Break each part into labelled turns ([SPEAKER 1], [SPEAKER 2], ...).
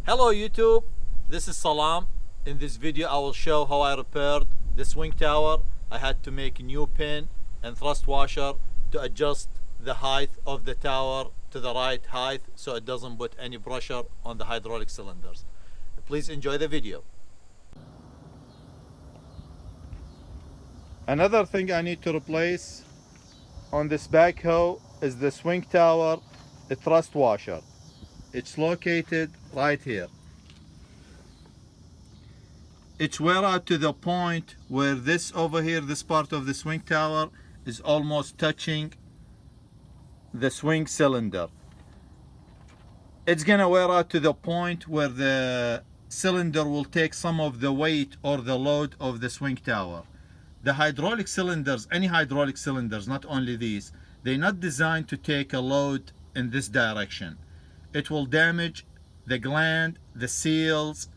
[SPEAKER 1] Hello YouTube, this is Salam. In this video I will show how I repaired the swing tower. I had to make a new pin and thrust washer to adjust the height of the tower to the right height so it doesn't put any pressure on the hydraulic cylinders. Please enjoy the video. Another thing I need to replace on this backhoe is the swing tower thrust washer. It's located right here. It's wear out to the point where this over here, this part of the swing tower is almost touching the swing cylinder. It's gonna wear out to the point where the cylinder will take some of the weight or the load of the swing tower. The hydraulic cylinders, any hydraulic cylinders, not only these, they're not designed to take a load in this direction. It will damage the gland, the seals,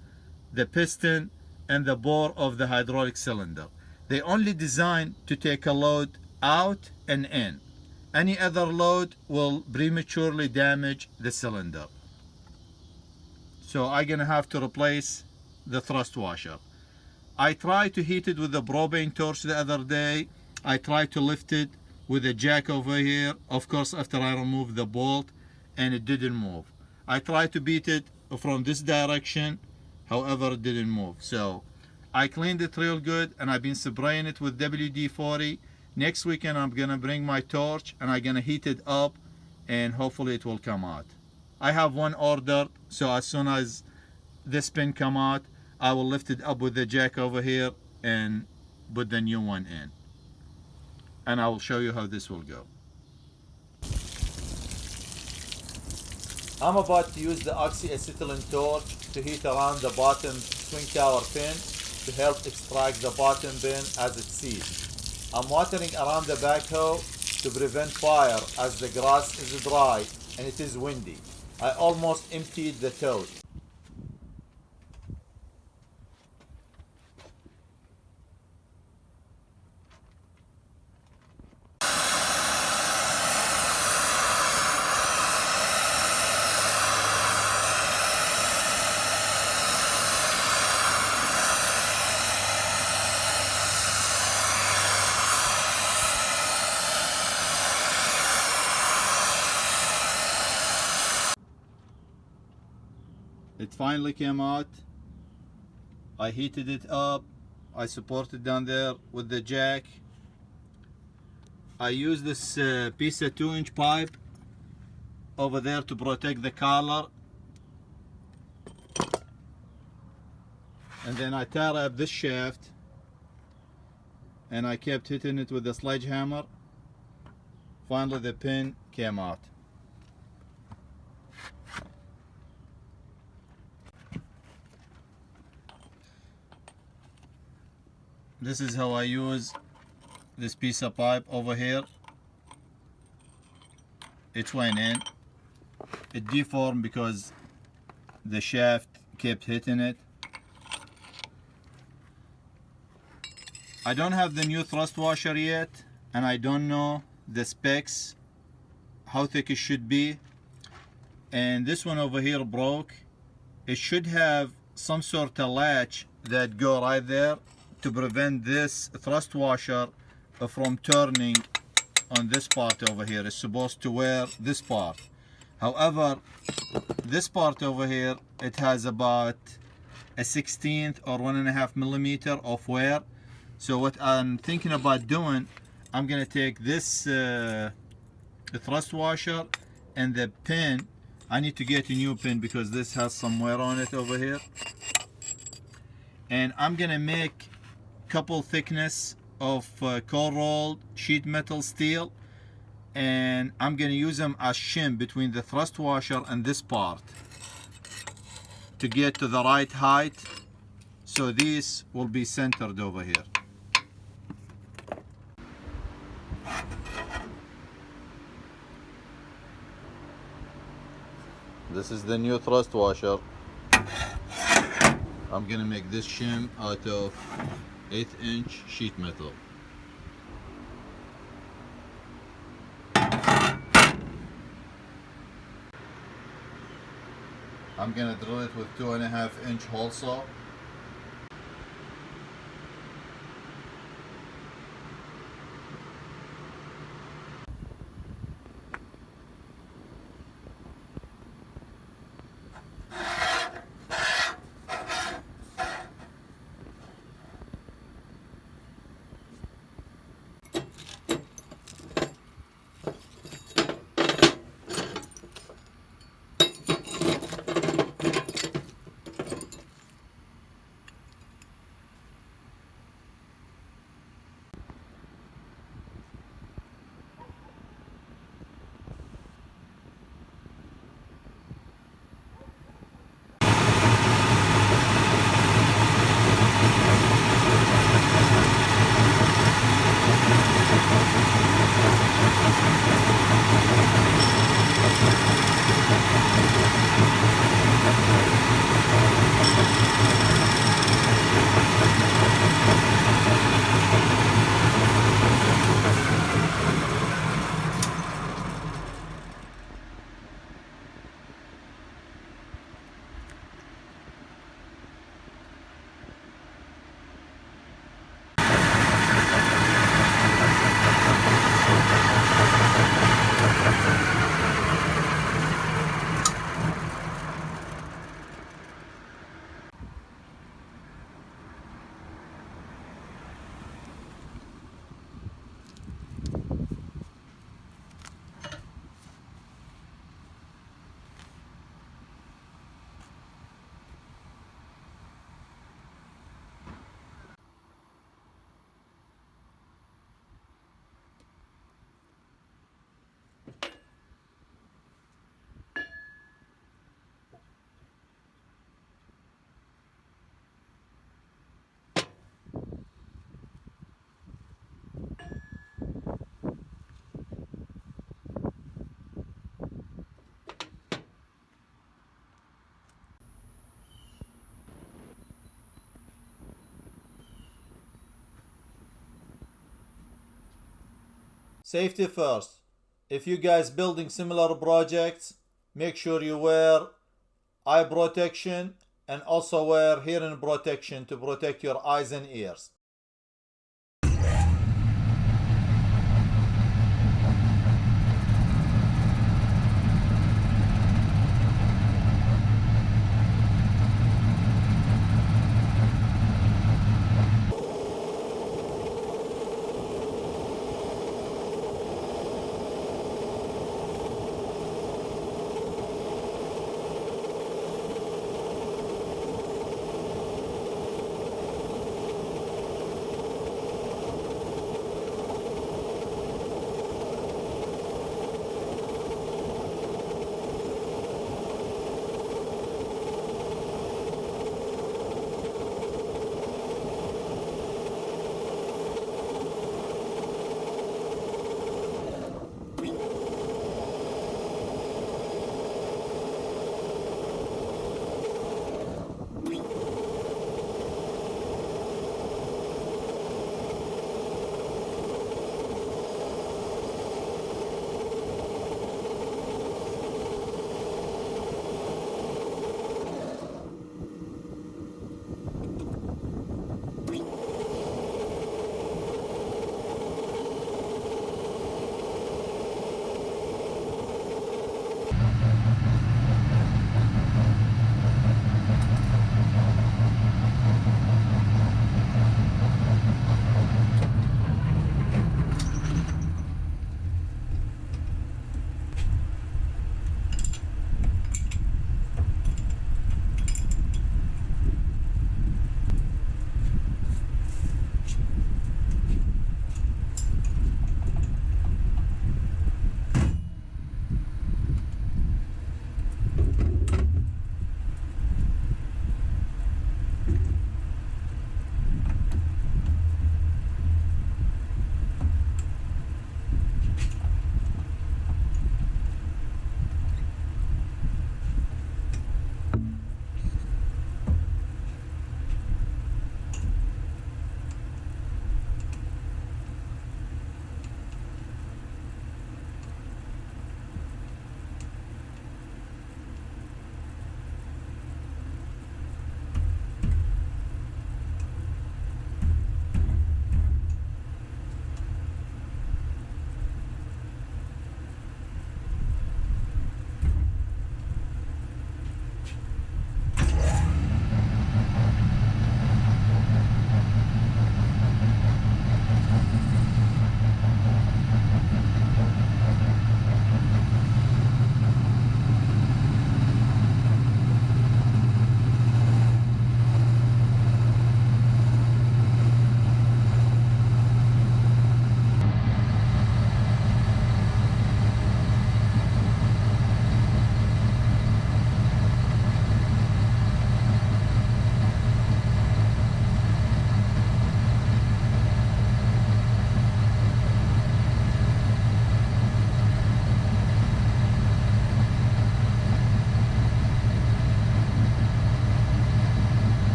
[SPEAKER 1] the piston, and the bore of the hydraulic cylinder. They only designed to take a load out and in. Any other load will prematurely damage the cylinder. So I'm gonna have to replace the thrust washer. I tried to heat it with the propane torch the other day. I tried to lift it with a jack over here, of course after I removed the bolt, and it didn't move. I tried to beat it from this direction, however it didn't move. So I cleaned it real good and I've been spraying it with WD-40. Next weekend I'm gonna bring my torch and I'm gonna heat it up and hopefully it will come out. I have one ordered, so as soon as this pin come out, I will lift it up with the jack over here and put the new one in. And I will show you how this will go. I'm about to use the oxyacetylene torch to heat around the bottom swing tower pin to help extract the bottom pin as it seizes. I'm watering around the backhoe to prevent fire as the grass is dry and it is windy. I almost emptied the tote. It finally came out. I heated it up. I supported down there with the jack. I used this piece of 2-inch pipe over there to protect the collar. And then I tied up this shaft and I kept hitting it with a sledgehammer. Finally the pin came out. This is how I use this piece of pipe over here. It went in. It deformed because the shaft kept hitting it. I don't have the new thrust washer yet, and I don't know the specs, how thick it should be. And this one over here broke. It should have some sort of latch that go right there to prevent this thrust washer from turning on this part over here. It's supposed to wear this part. However, this part over here, it has about a 1/16 or 1.5 millimeter of wear. So what I'm thinking about doing, I'm gonna take this the thrust washer and the pin. I need to get a new pin because this has some wear on it over here. And I'm gonna make couple thickness of cold rolled sheet metal steel, and I'm gonna use them as shim between the thrust washer and this part to get to the right height, so these will be centered over here. This is the new thrust washer. I'm gonna make this shim out of 1/8-inch sheet metal. I'm gonna drill it with 2.5-inch hole saw. Safety first. If you guys building similar projects, make sure you wear eye protection and also wear hearing protection to protect your eyes and ears.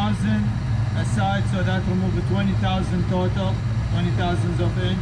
[SPEAKER 1] 10,000 aside, so that remove the 20,000 total, 20 thousandths of inch.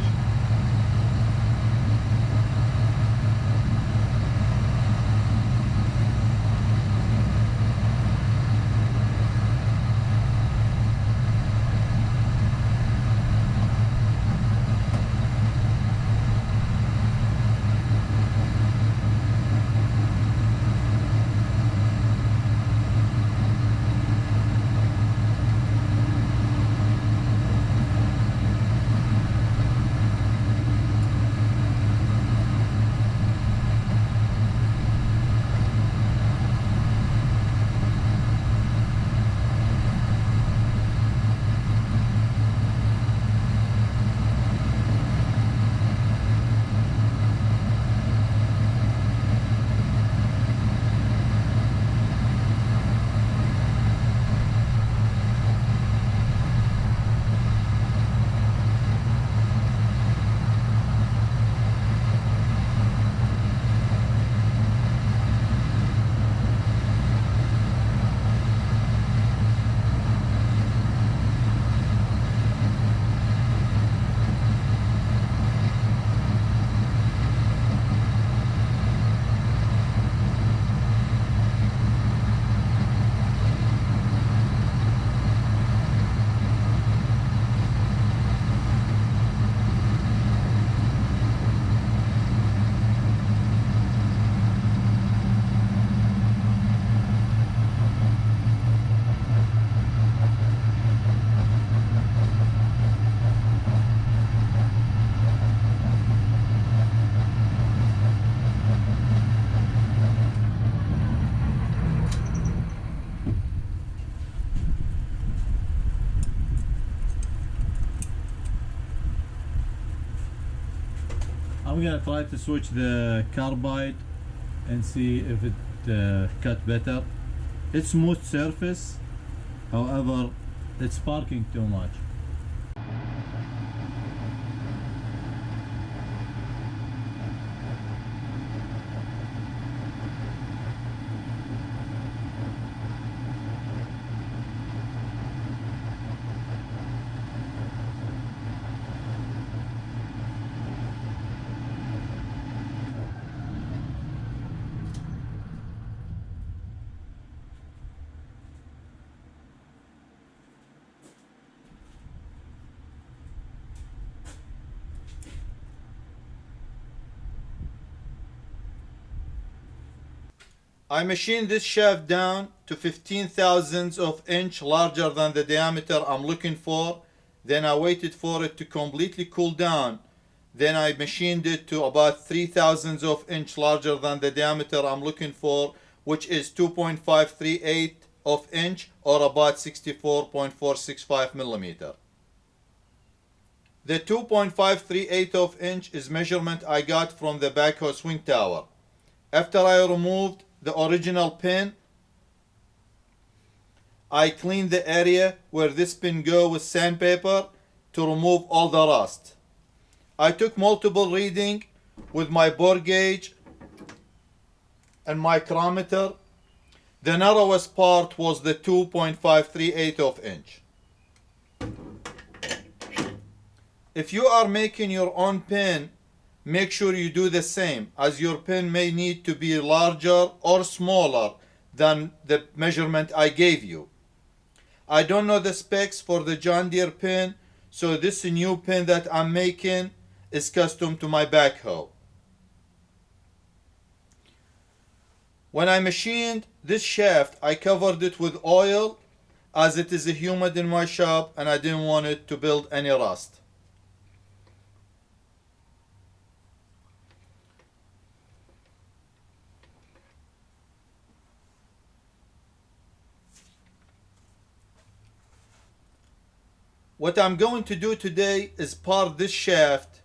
[SPEAKER 1] I'm gonna try to switch the carbide and see if it cut better. It's smooth surface, however it's sparking too much. I machined this shaft down to 15 thousandths of inch larger than the diameter I'm looking for. Then I waited for it to completely cool down. Then I machined it to about 3 thousandths of inch larger than the diameter I'm looking for, which is 2.538 of inch or about 64.465 millimeter. The 2.538 of inch is measurement I got from the backhoe swing tower. After I removed the original pin, I cleaned the area where this pin goes with sandpaper to remove all the rust. I took multiple readings with my bore gauge and micrometer. The narrowest part was the 2.538 of inch. If you are making your own pin, make sure you do the same, as your pin may need to be larger or smaller than the measurement I gave you. I don't know the specs for the John Deere pin, so this new pin that I'm making is custom to my backhoe. When I machined this shaft, I covered it with oil as it is humid in my shop and I didn't want it to build any rust. What I'm going to do today is part this shaft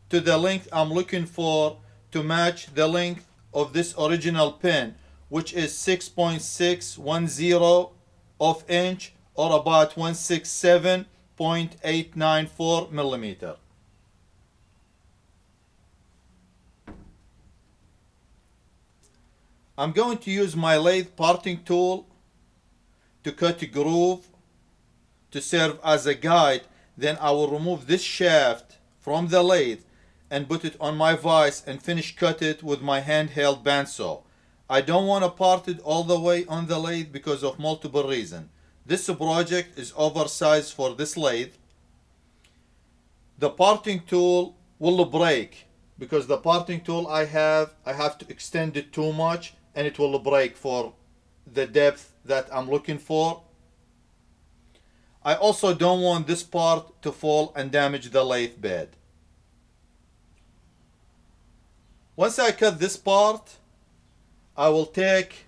[SPEAKER 1] to the length I'm looking for to match the length of this original pin, which is 6.610 of inch or about 167.894 millimeter. I'm going to use my lathe parting tool to cut a groove to serve as a guide, then I will remove this shaft from the lathe and put it on my vise and finish cut it with my handheld bandsaw. I don't want to part it all the way on the lathe because of multiple reasons. This project is oversized for this lathe. The parting tool will break because the parting tool I have to extend it too much and it will break for the depth that I'm looking for. I also don't want this part to fall and damage the lathe bed. Once I cut this part, I will take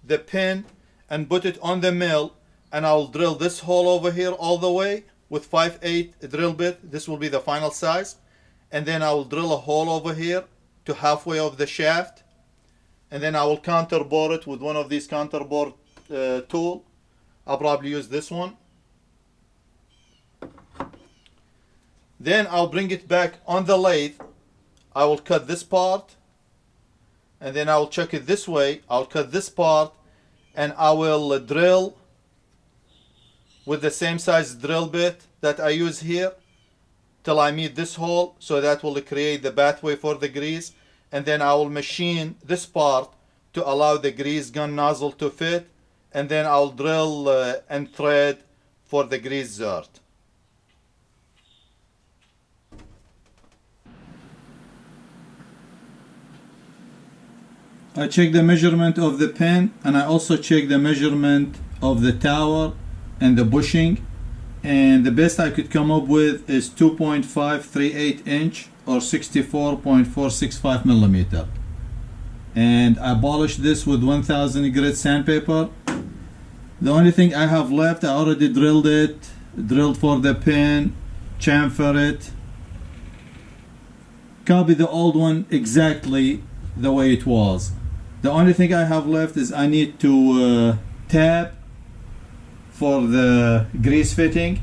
[SPEAKER 1] the pin and put it on the mill, and I will drill this hole over here all the way with 5/8 drill bit. This will be the final size. And then I will drill a hole over here to halfway of the shaft. And then I will counterbore it with one of these counterbore tool. I'll probably use this one. Then I'll bring it back on the lathe. I will cut this part, and then I will chuck it this way. I'll cut this part, and I will drill with the same size drill bit that I use here till I meet this hole, so that will create the pathway for the grease. And then I will machine this part to allow the grease gun nozzle to fit, and then I'll drill and thread for the grease zert. I check the measurement of the pin, and I also check the measurement of the tower and the bushing, and the best I could come up with is 2.538 inch or 64.465 millimeter. And I polished this with 1000 grit sandpaper. The only thing I have left, I already drilled it, drilled for the pin, chamfer it, copy the old one exactly the way it was. The only thing I have left is I need to tap for the grease fitting.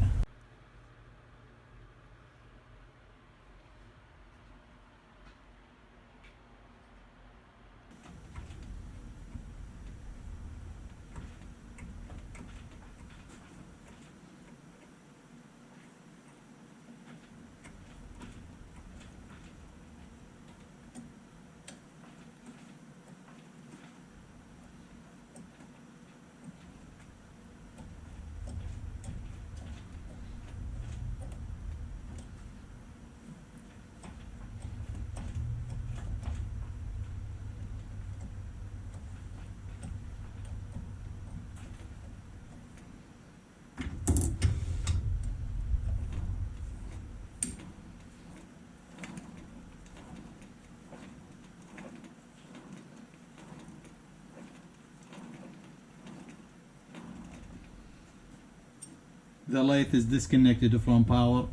[SPEAKER 1] The lathe is disconnected from power.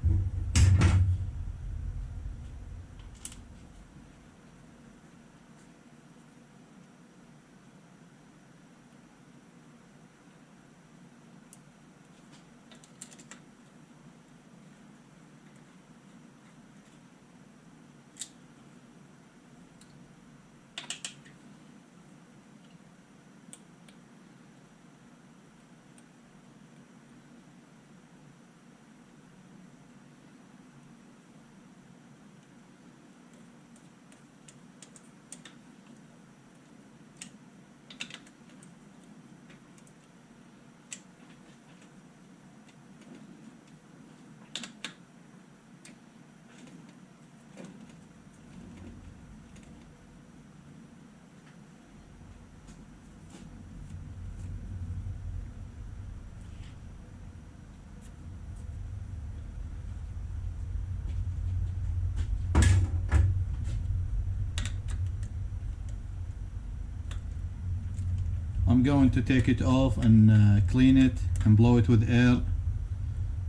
[SPEAKER 1] I'm going to take it off and clean it and blow it with air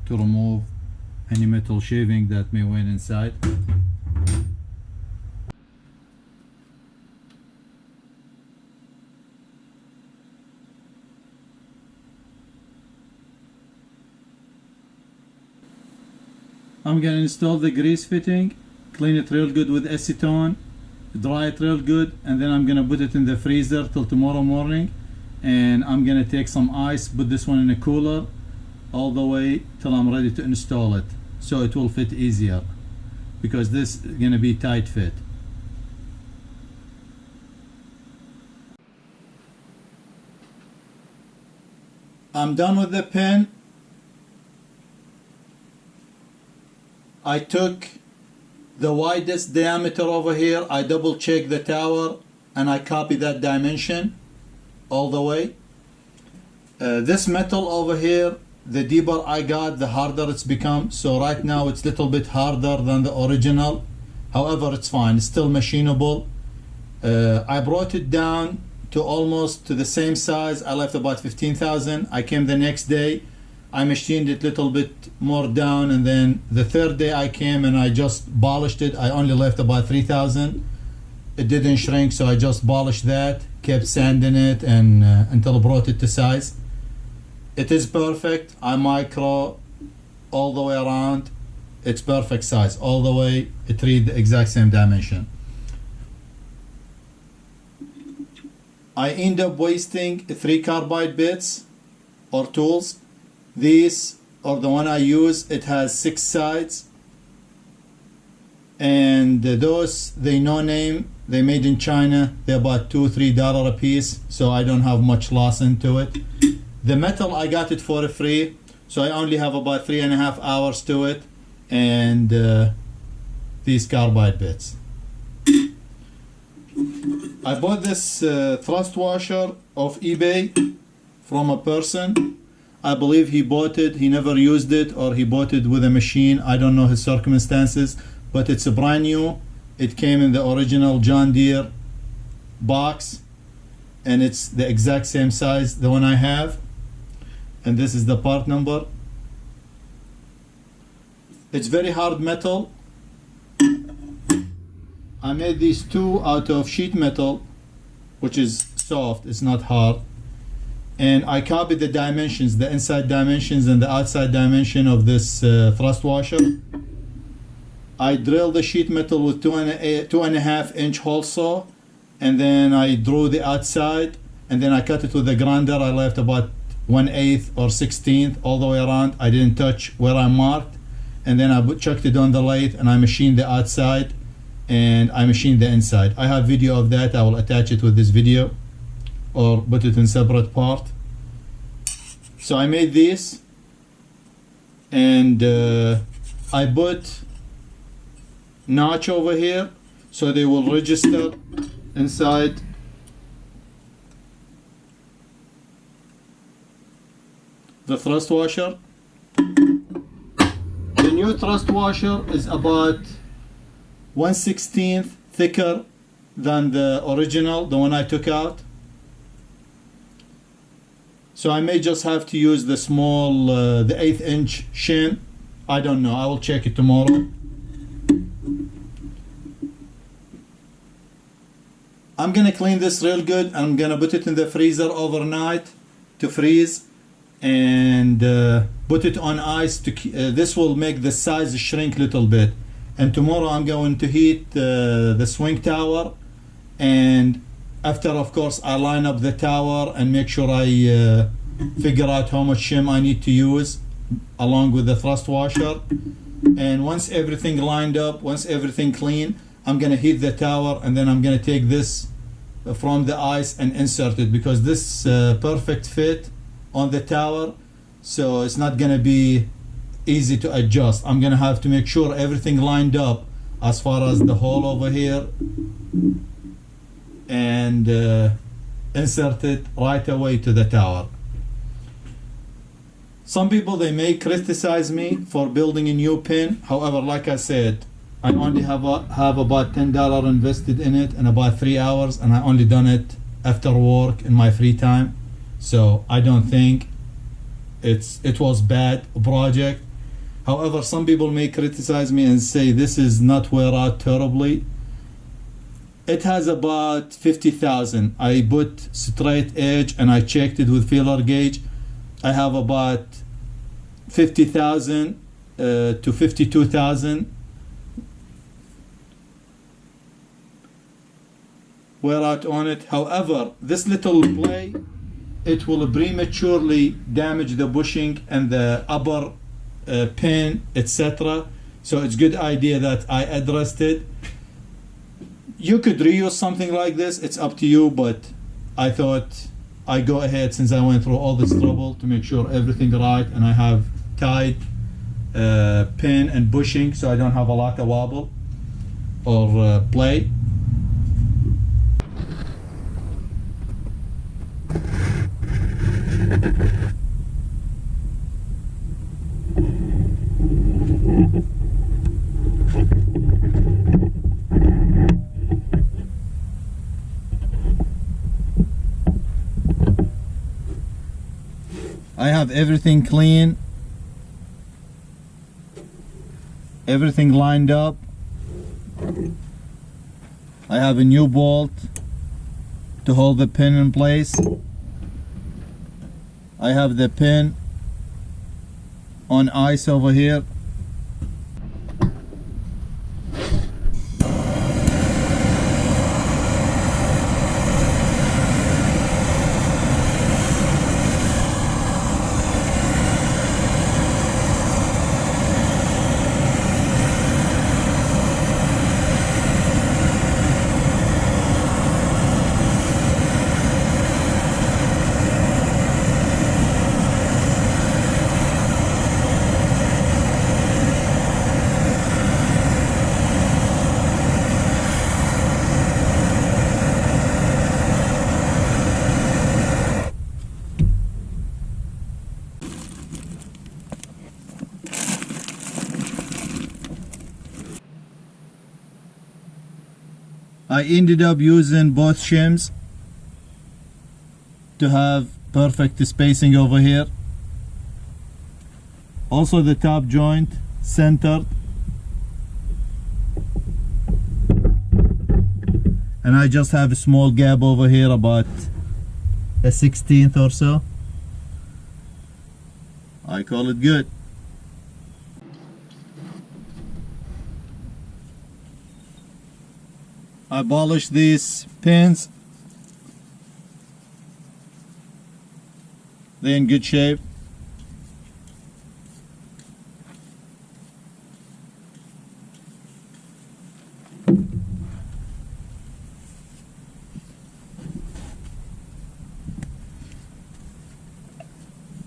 [SPEAKER 1] to remove any metal shaving that may went inside. I'm going to install the grease fitting, clean it real good with acetone, dry it real good, and then I'm going to put it in the freezer till tomorrow morning. And I'm going to take some ice, put this one in a cooler, all the way till I'm ready to install it, so it will fit easier, because this is going to be tight fit. I'm done with the pin. I took the widest diameter over here, I double checked the tower, and I copied that dimension all the way. This metal over here, the deeper I got, the harder it's become. So right now it's a little bit harder than the original. However, it's fine, it's still machinable. I brought it down to almost to the same size. I left about 15,000. I came the next day, I machined it a little bit more down, and then the third day I came and I just polished it. I only left about 3,000. It didn't shrink, so I just polished that, kept sanding it, and until I brought it to size. It is perfect. I micro all the way around. It's perfect size all the way. It reads the exact same dimension. I end up wasting 3 carbide bits or tools. These are the one I use. It has 6 sides, and those, they no name, they made in China. They're about $2-3 a piece, so I don't have much loss into it. The metal, I got it for free, so I only have about 3.5 hours to it, and these carbide bits. I bought this thrust washer off eBay from a person. I believe he bought it, he never used it, or he bought it with a machine. I don't know his circumstances, but it's a brand new. It came in the original John Deere box, and it's the exact same size, the one I have. And this is the part number. It's very hard metal. I made these two out of sheet metal, which is soft, it's not hard. And I copied the dimensions, the inside dimensions and the outside dimension of this thrust washer. I drilled the sheet metal with 2.5 inch hole saw, and then I drew the outside, and then I cut it with a grinder. I left about 1/8 or 16th all the way around. I didn't touch where I marked, and then I chucked it on the lathe, and I machined the outside, and I machined the inside. I have video of that. I will attach it with this video, or put it in separate part. So I made this, and I put notch over here so they will register inside the thrust washer. The new thrust washer is about 1/16 thicker than the original, the one I took out. So I may just have to use the small, the 1/8 inch shim. I don't know, I will check it tomorrow. I'm gonna clean this real good. I'm gonna put it in the freezer overnight to freeze, and put it on ice to this will make the size shrink a little bit. And tomorrow I'm going to heat the swing tower, and after, of course, I line up the tower and make sure I figure out how much shim I need to use along with the thrust washer. And once everything lined up, once everything clean, I'm gonna heat the tower, and then I'm gonna take this from the ice and insert it, because this perfect fit on the tower, so it's not gonna be easy to adjust. I'm gonna have to make sure everything lined up as far as the hole over here, and insert it right away to the tower. Some people, they may criticize me for building a new pin. However, like I said, I only have about $10 invested in it in about 3 hours, and I only done it after work in my free time. So I don't think it was bad project. However, some people may criticize me and say this is not wear out terribly. It has about 50,000. I put straight edge and I checked it with feeler gauge. I have about 50,000 to 52,000 wear out on it. However, this little play it will prematurely damage the bushing and the upper pin, etc. So it's good idea that I addressed it. You could reuse something like this, it's up to you, but I thought I go ahead, since I went through all this trouble to make sure everything right, and I have tied pin and bushing so I don't have a lot of wobble or play. I have everything clean, everything lined up. I have a new bolt to hold the pin in place. I have the pin on ice over here. I ended up using both shims to have perfect spacing over here. Also the top joint centered, and I just have a small gap over here, about a 1/16 or so. I call it good. I polished these pins. They're in good shape.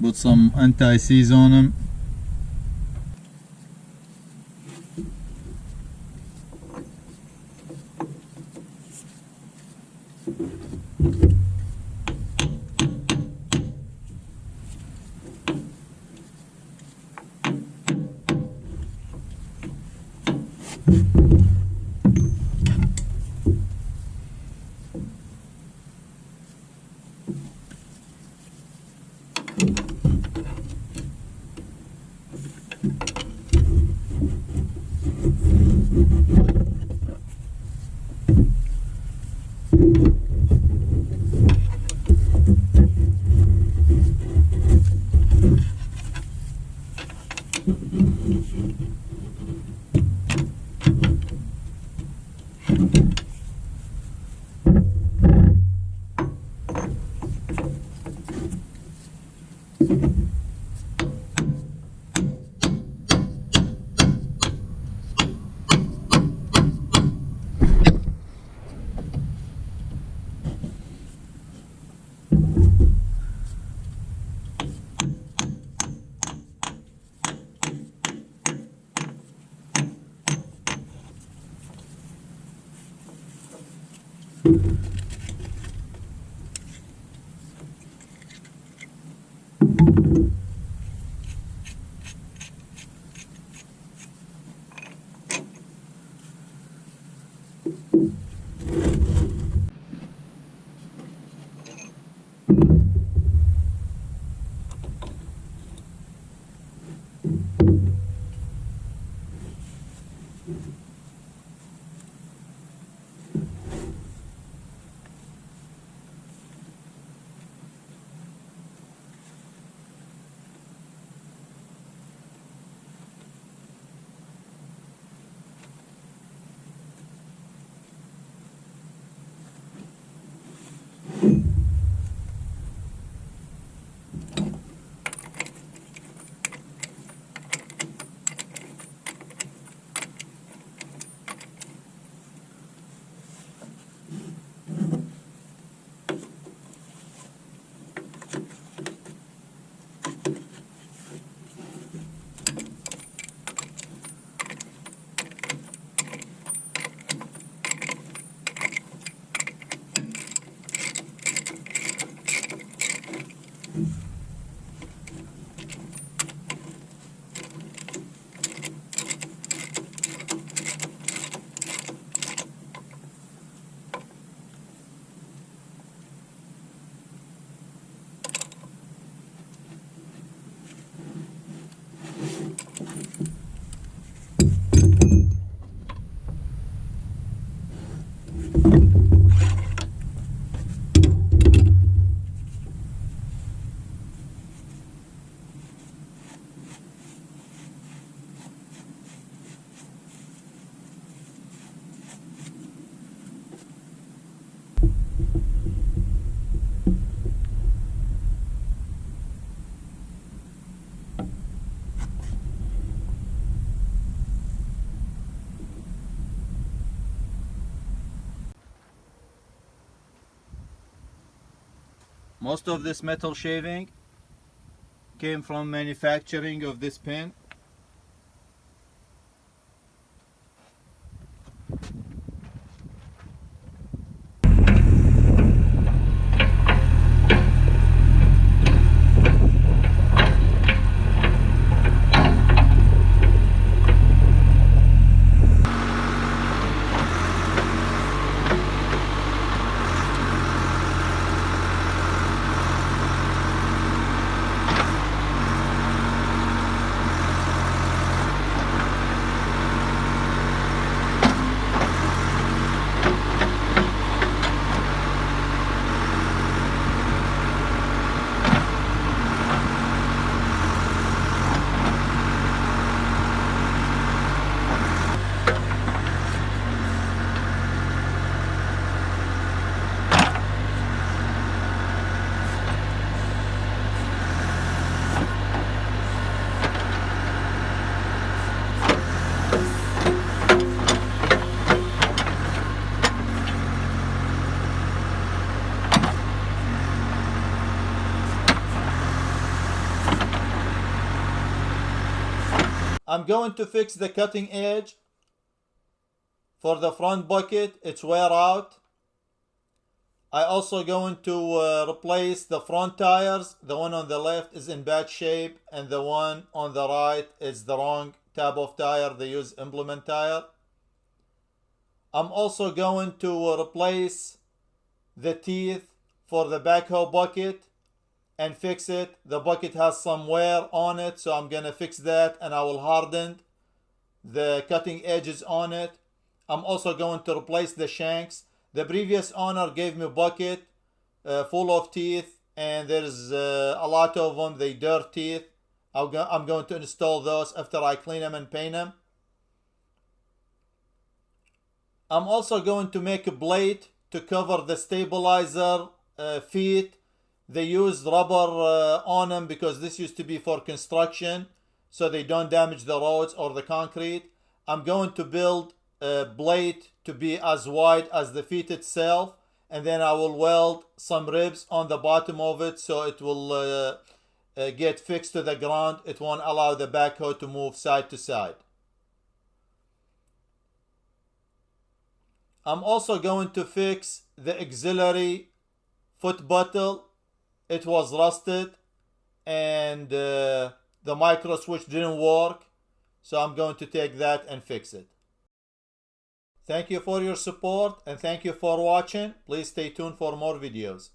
[SPEAKER 1] Put some anti-seize on them. Most of this metal shaving came from manufacturing of this pin. I'm going to fix the cutting edge for the front bucket. It's wear out. I also going to replace the front tires. The one on the left is in bad shape and the one on the right is the wrong type of tire. They use implement tire. I'm also going to replace the teeth for the backhoe bucket and fix it. The bucket has some wear on it, so I'm gonna fix that and I will harden the cutting edges on it. I'm also going to replace the shanks. The previous owner gave me a bucket full of teeth and there's a lot of them, they dirt teeth. I'm going to install those after I clean them and paint them. I'm also going to make a blade to cover the stabilizer feet. They use rubber on them because this used to be for construction, so they don't damage the roads or the concrete. I'm going to build a blade to be as wide as the feet itself, and then I will weld some ribs on the bottom of it so it will get fixed to the ground. It won't allow the backhoe to move side to side. I'm also going to fix the auxiliary foot bottle. It was rusted and the micro switch didn't work, so I'm going to take that and fix it. Thank you for your support and thank you for watching. Please stay tuned for more videos.